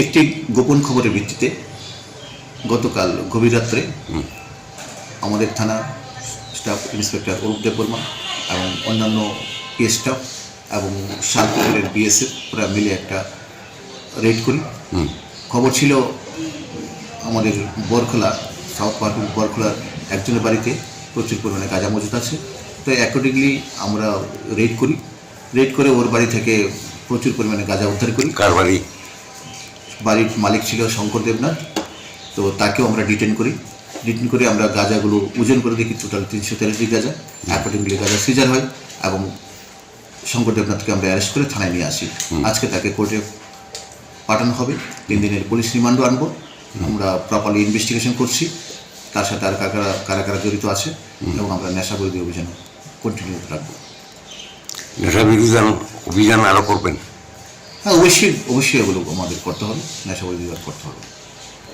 একটি গোপন খবরের ভিত্তিতে গতকাল গভীর রাত্রে আমাদের থানা স্টাফ ইন্সপেক্টর অরূপ দেববর্মা এবং অন্যান্য পিএস স্টাফ এবং শালপুরের বিএসএফ ওরা মিলে একটা রেড করি। খবর ছিল আমাদের বরখোলা সাউথ পার্ক বরখোলার একজনের বাড়িতে প্রচুর পরিমাণে গাঁজা মজুদ আছে। তো অ্যাকর্ডিংলি আমরা রেড করি। রেড করে ওর বাড়ি থেকে প্রচুর পরিমাণে গাঁজা উদ্ধার করি। কার বাড়ি? বাড়ির মালিক ছিল শঙ্কর দেবনাথ, তো তাকেও আমরা ডিটেন করি। ডিটেন করে আমরা গাঁজাগুলো ওজন করে দেখি, টোটাল 343টি গাঁজা। অ্যাকর্ডিংলি গাঁজা সিজার হয় এবং শঙ্কর দেবনাথকে আমরা অ্যারেস্ট করে থানায় নিয়ে আসি। আজকে তাকে কোর্টে পাঠানো হবে। 3 দিনের পুলিশ রিমান্ডও আনবো। আমরা প্রপারলি ইনভেস্টিগেশন করছি তার সাথে আর কারা কারা জড়িত আছে, এবং আমরা নেশা বিরোধী অভিযান কন্টিনিউ রাখবো। নেশা বিরোধী অভিযান আরও করবেন? হ্যাঁ, অবশ্যই এগুলো আমাদের করতে হবে, নেশা বিরোধী করতে হবে।